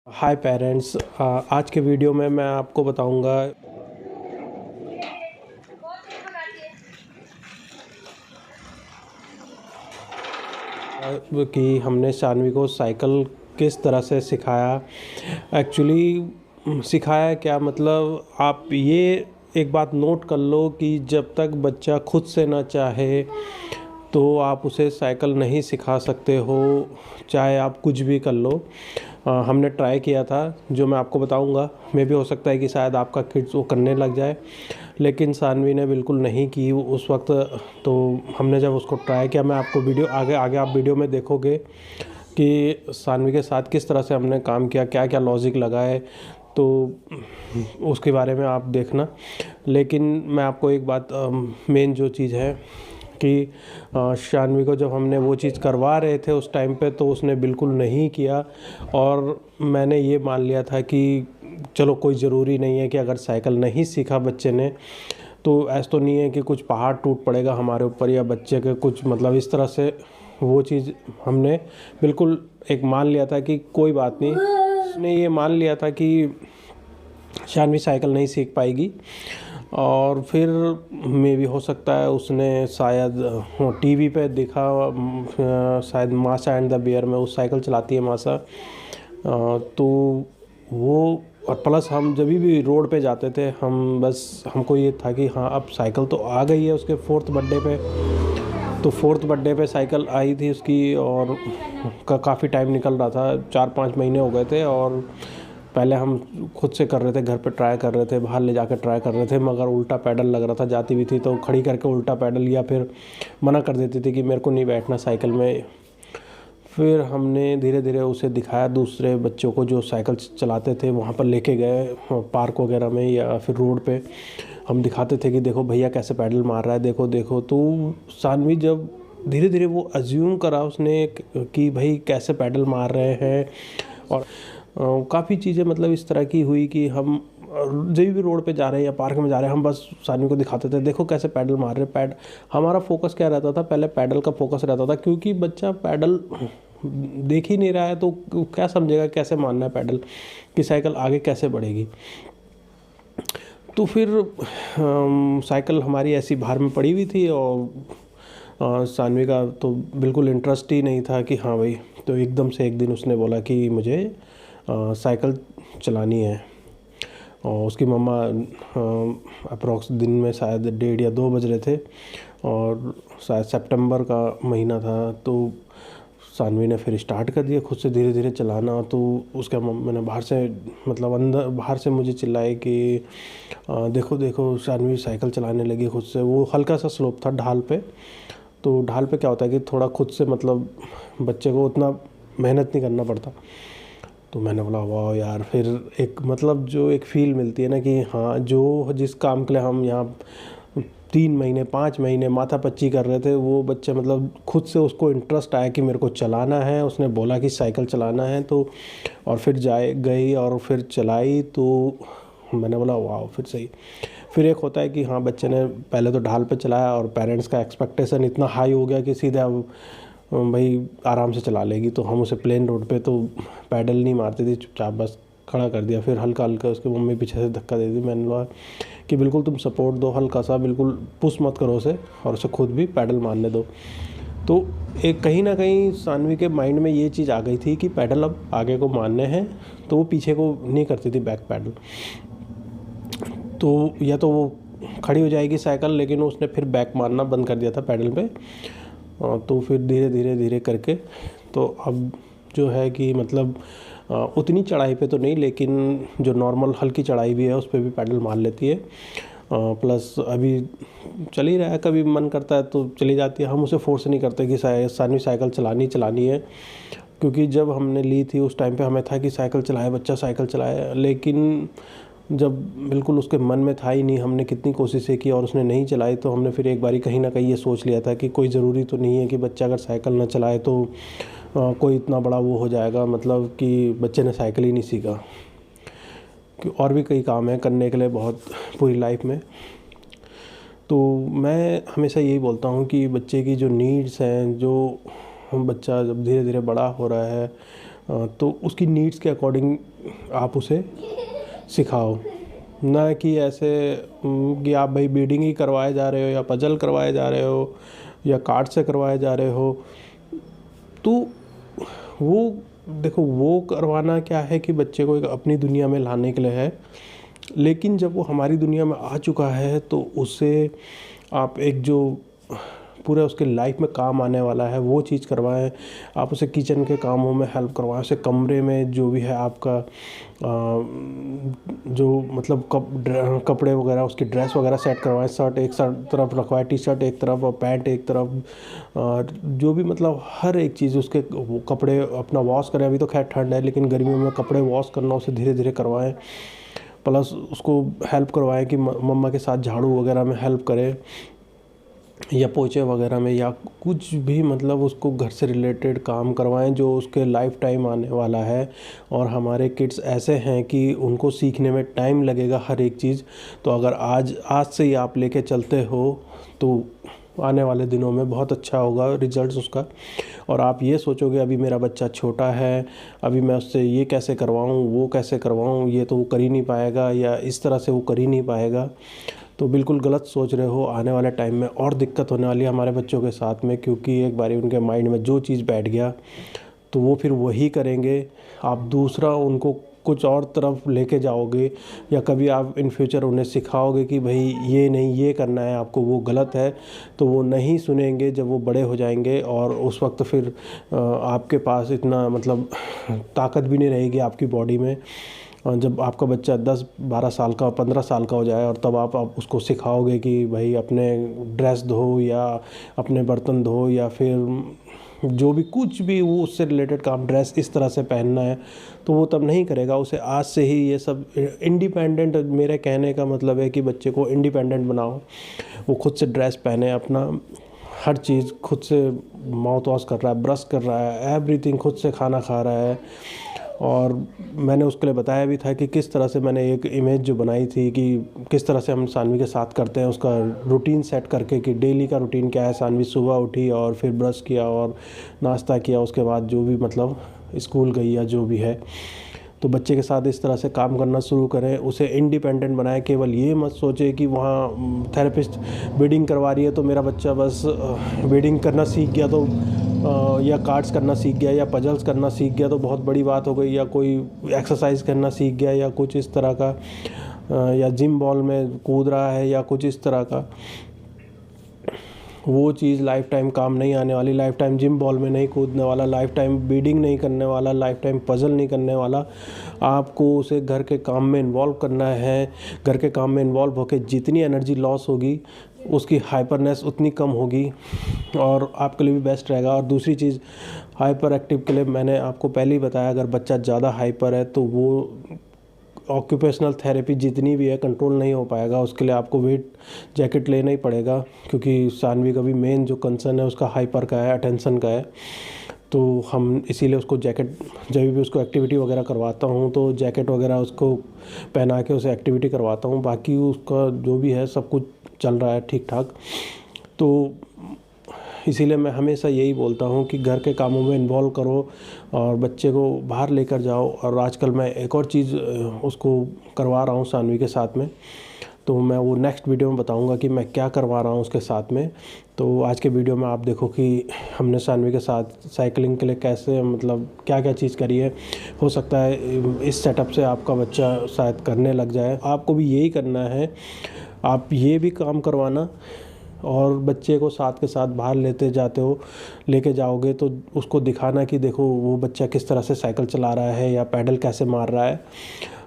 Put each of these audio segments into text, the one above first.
हाय parents, आज के video में मैं आपको बताऊंगा कि हमने शानवी को साइकिल किस तरह से सिखाया। एक्चुअली सिखाया क्या, मतलब आप ये एक बात नोट कर लो कि जब तक बच्चा खुद से ना चाहे तो आप उसे साइकिल नहीं सिखा सकते हो, चाहे आप कुछ भी कर लो। हमने ट्राई किया था, जो मैं आपको बताऊंगा। मे भी हो सकता है कि शायद आपका किड्स वो करने लग जाए, लेकिन सानवी ने बिल्कुल नहीं की उस वक्त। तो हमने जब उसको ट्राई किया, मैं आपको वीडियो आगे आगे आप वीडियो में देखोगे कि सानवी के साथ किस तरह से हमने काम किया, क्या क्या लॉजिक लगाए, तो उसके बारे में आप देखना। लेकिन मैं आपको एक बात, मेन जो चीज़ है कि शानवी को जब हमने वो चीज़ करवा रहे थे उस टाइम पे, तो उसने बिल्कुल नहीं किया। और मैंने ये मान लिया था कि चलो कोई ज़रूरी नहीं है कि अगर साइकिल नहीं सीखा बच्चे ने तो ऐसा तो नहीं है कि कुछ पहाड़ टूट पड़ेगा हमारे ऊपर या बच्चे के कुछ, मतलब इस तरह से वो चीज़ हमने बिल्कुल एक मान लिया था कि कोई बात नहीं। उसने ये मान लिया था कि शानवी साइकिल नहीं सीख पाएगी। और फिर मे भी हो सकता है उसने शायद टीवी पे देखा, शायद मासा एंड द बियर में उस साइकिल चलाती है मासा। तो वो, और प्लस हम जब भी रोड पे जाते थे, हम बस हमको ये था कि हाँ अब साइकिल तो आ गई है उसके 4th बर्थडे पे। तो 4th बर्थडे पे साइकिल आई थी उसकी, और काफ़ी टाइम निकल रहा था, 4-5 महीने हो गए थे। और पहले हम खुद से कर रहे थे, घर पे ट्राई कर रहे थे, बाहर ले जाकर ट्राई कर रहे थे, मगर उल्टा पैडल लग रहा था। जाती भी थी तो खड़ी करके उल्टा पैडल, या फिर मना कर देती थी कि मेरे को नहीं बैठना साइकिल में। फिर हमने धीरे धीरे उसे दिखाया, दूसरे बच्चों को जो साइकिल चलाते थे वहाँ पर लेके गए पार्क वगैरह में या फिर रोड पे। हम दिखाते थे कि देखो भैया कैसे पैडल मार रहा है, देखो देखो। तो सानवी जब धीरे धीरे वो अज्यूम करा उसने कि भाई कैसे पैडल मार रहे हैं। और काफ़ी चीज़ें मतलब इस तरह की हुई कि हम जब भी रोड पे जा रहे हैं या पार्क में जा रहे हैं, हम बस सानवी को दिखाते थे देखो कैसे पैडल मार रहे हैं। हमारा फोकस क्या रहता था, पहले पैडल का फोकस रहता था, क्योंकि बच्चा पैडल देख ही नहीं रहा है तो क्या समझेगा कैसे मारना है पैडल, कि साइकिल आगे कैसे बढ़ेगी। तो फिर साइकिल हमारी ऐसी बाहर में पड़ी हुई थी, और सानवी का तो बिल्कुल इंटरेस्ट ही नहीं था कि हाँ भाई। तो एकदम से एक दिन उसने बोला कि मुझे साइकिल चलानी है। और उसकी मम्मा अप्रॉक्स दिन में शायद 1:30 या 2 बज रहे थे, और शायद सितंबर का महीना था। तो सानवी ने फिर स्टार्ट कर दिया खुद से धीरे धीरे चलाना। तो उसका मैंने बाहर से, मतलब अंदर बाहर से मुझे चिल्लाए कि देखो देखो सानवी साइकिल चलाने लगी खुद से। वो हल्का सा स्लोप था ढाल पे, तो ढाल पे क्या होता है कि थोड़ा खुद से, मतलब बच्चे को उतना मेहनत नहीं करना पड़ता। तो मैंने बोला वाह यार। फिर एक, मतलब जो एक फ़ील मिलती है ना कि हाँ, जो जिस काम के लिए हम यहाँ 3 महीने 5 महीने माथापच्ची कर रहे थे, वो बच्चे मतलब खुद से उसको इंटरेस्ट आया कि मेरे को चलाना है। उसने बोला कि साइकिल चलाना है, तो और फिर गई और फिर चलाई। तो मैंने बोला वाह, फिर सही। फिर एक होता है कि हाँ, बच्चे ने पहले तो ढाल पे चलाया और पेरेंट्स का एक्सपेक्टेशन इतना हाई हो गया कि सीधे अब भाई आराम से चला लेगी। तो हम उसे प्लेन रोड पे तो पैडल नहीं मारती थी, चुपचाप बस खड़ा कर दिया। फिर हल्का हल्का उसकी मम्मी पीछे से धक्का दे दी। मैंने बोला कि बिल्कुल तुम सपोर्ट दो, हल्का सा, बिल्कुल पुश मत करो उसे, और उसे खुद भी पैडल मारने दो। तो एक कहीं ना कहीं सानवी के माइंड में ये चीज़ आ गई थी कि पैडल अब आगे को मारने हैं, तो वो पीछे को नहीं करती थी बैक पैडल। तो या तो वो खड़ी हो जाएगी साइकिल, लेकिन उसने फिर बैक मारना बंद कर दिया था पैडल पे। तो फिर धीरे धीरे धीरे करके, तो अब जो है कि मतलब उतनी चढ़ाई पे तो नहीं, लेकिन जो नॉर्मल हल्की चढ़ाई भी है उस पर भी पैडल मार लेती है। प्लस अभी चल ही रहा है, कभी मन करता है तो चली जाती है। हम उसे फोर्स नहीं करते कि सानवी साइकिल चलानी है, क्योंकि जब हमने ली थी उस टाइम पे हमें था कि साइकिल चलाए बच्चा, साइकिल चलाए। लेकिन जब बिल्कुल उसके मन में था ही नहीं, हमने कितनी कोशिशें की और उसने नहीं चलाई, तो हमने फिर एक बारी कहीं ना कहीं ये सोच लिया था कि कोई ज़रूरी तो नहीं है कि बच्चा अगर साइकिल ना चलाए तो कोई इतना बड़ा वो हो जाएगा, मतलब कि बच्चे ने साइकिल ही नहीं सीखा। कि और भी कई काम है करने के लिए बहुत पूरी लाइफ में। तो मैं हमेशा यही बोलता हूँ कि बच्चे की जो नीड्स हैं, जो बच्चा जब धीरे धीरे बड़ा हो रहा है, तो उसकी नीड्स के अकॉर्डिंग आप उसे सिखाओ, ना कि ऐसे कि आप भाई बीडिंग ही करवाए जा रहे हो या पजल करवाए जा रहे हो या कार्ड से करवाए जा रहे हो। तो वो देखो, वो करवाना क्या है कि बच्चे को एक अपनी दुनिया में लाने के लिए है, लेकिन जब वो हमारी दुनिया में आ चुका है तो उसे आप एक जो पूरा उसके लाइफ में काम आने वाला है वो चीज़ करवाएं। आप उसे किचन के कामों में हेल्प करवाएं, उसे कमरे में जो भी है आपका जो मतलब कपड़े वगैरह, उसकी ड्रेस वगैरह सेट करवाएं। शर्ट एक तरफ रखवाएं, टी शर्ट एक तरफ और पैंट एक तरफ, जो भी मतलब हर एक चीज़ उसके वो कपड़े अपना वॉश करें। अभी तो खैर ठंड है, लेकिन गर्मियों में कपड़े वॉश करना उसे धीरे धीरे करवाएं। प्लस उसको हेल्प करवाएं कि मम्मा के साथ झाड़ू वगैरह में हेल्प करें या पोछे वगैरह में, या कुछ भी मतलब उसको घर से रिलेटेड काम करवाएं जो उसके लाइफ टाइम आने वाला है। और हमारे किड्स ऐसे हैं कि उनको सीखने में टाइम लगेगा हर एक चीज़। तो अगर आज से ही आप लेके चलते हो तो आने वाले दिनों में बहुत अच्छा होगा रिजल्ट्स उसका। और आप ये सोचोगे अभी मेरा बच्चा छोटा है, अभी मैं उससे ये कैसे करवाऊँ, वो कैसे करवाऊँ, ये तो वो कर ही नहीं पाएगा या इस तरह से वो कर ही नहीं पाएगा, तो बिल्कुल गलत सोच रहे हो। आने वाले टाइम में और दिक्कत होने वाली है हमारे बच्चों के साथ में, क्योंकि एक बारी उनके माइंड में जो चीज़ बैठ गया तो वो फिर वही करेंगे। आप दूसरा उनको कुछ और तरफ लेके जाओगे या कभी आप इन फ्यूचर उन्हें सिखाओगे कि भाई ये नहीं, ये करना है आपको, वो गलत है, तो वो नहीं सुनेंगे जब वो बड़े हो जाएंगे। और उस वक्त फिर आपके पास इतना मतलब ताकत भी नहीं रहेगी आपकी बॉडी में। जब आपका बच्चा 10-12 साल का, 15 साल का हो जाए और तब आप उसको सिखाओगे कि भाई अपने ड्रेस धो या अपने बर्तन धो या फिर जो भी कुछ भी वो उससे रिलेटेड काम, ड्रेस इस तरह से पहनना है, तो वो तब नहीं करेगा। उसे आज से ही ये सब इंडिपेंडेंट, मेरे कहने का मतलब है कि बच्चे को इंडिपेंडेंट बनाओ। वो खुद से ड्रेस पहने, अपना हर चीज़ खुद से, माउथ वॉश कर रहा है, ब्रश कर रहा है, एवरीथिंग खुद से खाना खा रहा है। और मैंने उसके लिए बताया भी था कि किस तरह से मैंने एक इमेज जो बनाई थी कि किस तरह से हम सानवी के साथ करते हैं, उसका रूटीन सेट करके कि डेली का रूटीन क्या है। सानवी सुबह उठी और फिर ब्रश किया और नाश्ता किया, उसके बाद जो भी मतलब स्कूल गई या जो भी है, तो बच्चे के साथ इस तरह से काम करना शुरू करें, उसे इंडिपेंडेंट बनाएं। केवल ये मत सोचे कि वहाँ थेरेपिस्ट बीडिंग करवा रही है तो मेरा बच्चा बस बीडिंग करना सीख गया तो या कार्ड्स करना सीख गया या पजल्स करना सीख गया तो बहुत बड़ी बात हो गई, या कोई एक्सरसाइज करना सीख गया या कुछ इस तरह का, या जिम बॉल में कूद रहा है या कुछ इस तरह का। वो चीज़ लाइफ टाइम काम नहीं आने वाली। लाइफ टाइम जिम बॉल में नहीं कूदने वाला, लाइफ टाइम बीडिंग नहीं करने वाला, लाइफ टाइम पजल नहीं करने वाला। आपको उसे घर के काम में इन्वॉल्व करना है। घर के काम में इन्वॉल्व होकर जितनी एनर्जी लॉस होगी उसकी हाइपरनेस उतनी कम होगी और आपके लिए भी बेस्ट रहेगा। और दूसरी चीज़, हाइपर एक्टिव के लिए मैंने आपको पहले ही बताया, अगर बच्चा ज़्यादा हाइपर है तो वो ऑक्यूपेशनल थेरेपी जितनी भी है कंट्रोल नहीं हो पाएगा। उसके लिए आपको वेट जैकेट लेना ही पड़ेगा, क्योंकि सानवी का भी मेन जो कंसर्न है उसका हाइपर का है, अटेंशन का है। तो हम इसीलिए उसको जैकेट, जब भी उसको एक्टिविटी वगैरह करवाता हूँ तो जैकेट वगैरह उसको पहना के उसे एक्टिविटी करवाता हूँ। बाकी उसका जो भी है सब कुछ चल रहा है ठीक ठाक। तो इसीलिए मैं हमेशा यही बोलता हूँ कि घर के कामों में इन्वॉल्व करो और बच्चे को बाहर लेकर जाओ। और आजकल मैं एक और चीज़ उसको करवा रहा हूँ सानवी के साथ में, तो मैं वो नेक्स्ट वीडियो में बताऊंगा कि मैं क्या करवा रहा हूँ उसके साथ में। तो आज के वीडियो में आप देखो कि हमने सानवी के साथ साइकिलिंग के लिए कैसे मतलब क्या क्या चीज़ करी है। हो सकता है इस सेटअप से आपका बच्चा शायद करने लग जाए। आपको भी यही करना है, आप ये भी काम करवाना और बच्चे को साथ के साथ बाहर लेके जाओगे तो उसको दिखाना कि देखो वो बच्चा किस तरह से साइकिल चला रहा है या पैडल कैसे मार रहा है।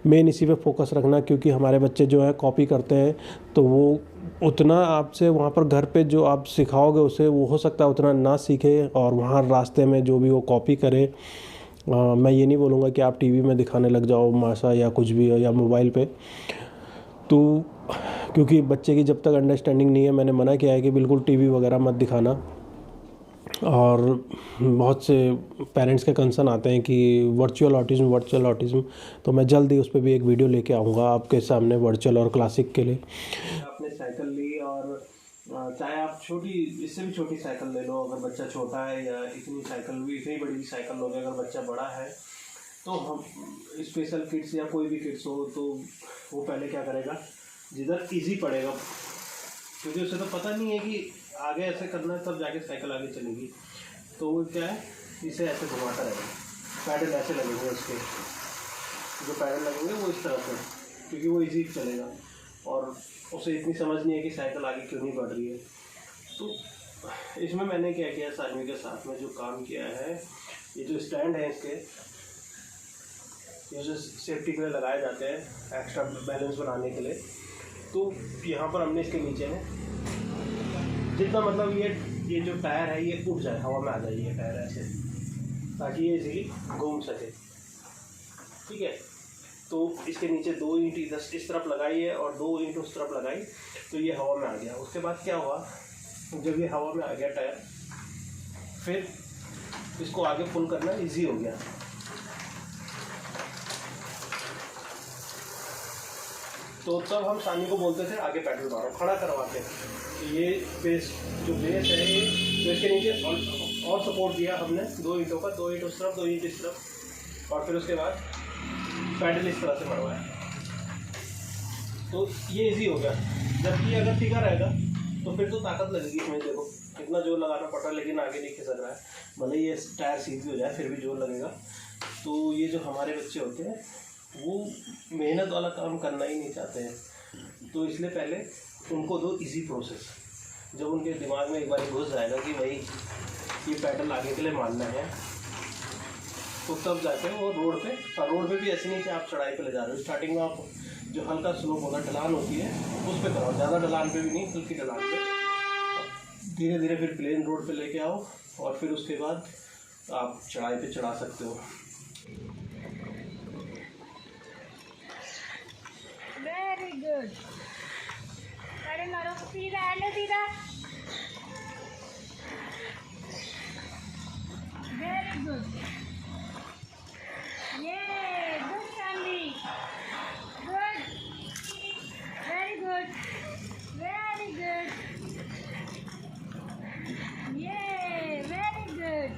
मेन इसी पे फोकस रखना, क्योंकि हमारे बच्चे जो है कॉपी करते हैं, तो वो उतना आपसे वहाँ पर घर पे जो आप सिखाओगे उसे, वो हो सकता है उतना ना सीखे और वहाँ रास्ते में जो भी वो कॉपी करे। मैं ये नहीं बोलूँगा कि आप टीवी में दिखाने लग जाओ माशा या कुछ भी या मोबाइल पे, तो क्योंकि बच्चे की जब तक अंडरस्टैंडिंग नहीं है, मैंने मना किया है कि बिल्कुल टीवी वगैरह मत दिखाना। और बहुत से पेरेंट्स के कंसर्न आते हैं कि वर्चुअल ऑटिज़्म, तो मैं जल्द ही उस पर भी एक वीडियो लेके आऊँगा आपके सामने, वर्चुअल और क्लासिक के लिए। आपने साइकिल ली और चाहे आप छोटी, इससे भी छोटी साइकिल ले लो अगर बच्चा छोटा है, या इतनी साइकिल भी, इतनी बड़ी भी साइकिल लोगे अगर बच्चा बड़ा है, तो हम स्पेशल किड्स या कोई भी किड्स हो तो वो पहले क्या करेगा, जिधर इजी पड़ेगा, क्योंकि उसे तो पता नहीं है कि आगे ऐसे करना है तब जाके साइकिल आगे चलेगी, तो वो क्या है, इसे ऐसे घुमाता रहेगा, पैडल ऐसे लगेंगे उसके, जो पैडल लगेंगे वो इस तरह से, क्योंकि वो इजी चलेगा और उसे इतनी समझ नहीं है कि साइकिल आगे क्यों नहीं बढ़ रही है। तो इसमें मैंने क्या किया, सानवी के साथ में जो काम किया है, ये जो स्टैंड है इसके, ये जो सेफ्टी के लिए लगाए जाते हैं एक्स्ट्रा बैलेंस बनाने के लिए, तो यहाँ पर हमने इसके नीचे में जितना मतलब ये जो टायर है ये उठ जाए, हवा में आ जाए ये टायर ऐसे, ताकि ये इजीली घूम सके। ठीक है, तो इसके नीचे 2 ईंट इस तरफ लगाई है और 2 ईंट उस तरफ लगाई, तो ये हवा में आ गया। उसके बाद क्या हुआ, जब ये हवा में आ गया टायर, फिर इसको आगे पुल करना इजी हो गया। तो तब हम सानी को बोलते थे आगे पैडल मारो, खड़ा करवाते। ये बेस जो बेस है ये, तो इसके नीचे और सपोर्ट दिया हमने 2 ईंटों का, 2 ईंट उस तरफ 2 ईंट इस तरफ, और फिर उसके बाद पैडल इस तरह से मरवाया, तो ये इजी हो गया। जबकि अगर टिका रहेगा तो फिर तो ताकत लगेगी इसमें, देखो इतना जोर लगाना पड़ रहा है लेकिन आगे नहीं खिसक रहा है, भले ये टायर सीधी हो जाए फिर भी जोर लगेगा। तो ये जो हमारे बच्चे होते हैं वो मेहनत वाला काम करना ही नहीं चाहते हैं, तो इसलिए पहले उनको दो इजी प्रोसेस। जब उनके दिमाग में एक बार घुस जाएगा कि भाई ये पैडल आगे के लिए मारना है, तो तब जाके वो रोड पे भी ऐसे नहीं कि आप चढ़ाई पे ले जा रहे हो। स्टार्टिंग में आप जो हल्का स्लोप होगा, ढलान होती है, उस पर कराओ, ज़्यादा ढलान पे भी नहीं, हल्की ढलान पे, धीरे धीरे फिर प्लेन रोड पे लेके आओ और फिर उसके बाद आप चढ़ाई पे चढ़ा सकते हो। वेरी गुड, पैडल मारो, सीधा एंड सीधा, वेरी गुड, ये good Sanvi, good, very good, very good, ये वेरी गुड,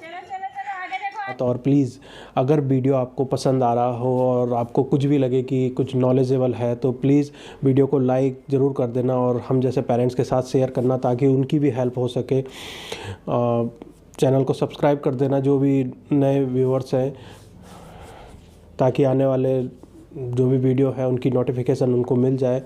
चलो चलो चलो आगे देखो। और प्लीज़ अगर वीडियो आपको पसंद आ रहा हो और आपको कुछ भी लगे कि कुछ नॉलेजेबल है, तो प्लीज़ वीडियो को लाइक ज़रूर कर देना और हम जैसे पेरेंट्स के साथ शेयर करना, ताकि उनकी भी हेल्प हो सके। चैनल को सब्सक्राइब कर देना जो भी नए व्यूअर्स हैं, ताकि आने वाले जो भी वीडियो है उनकी नोटिफिकेशन उनको मिल जाए।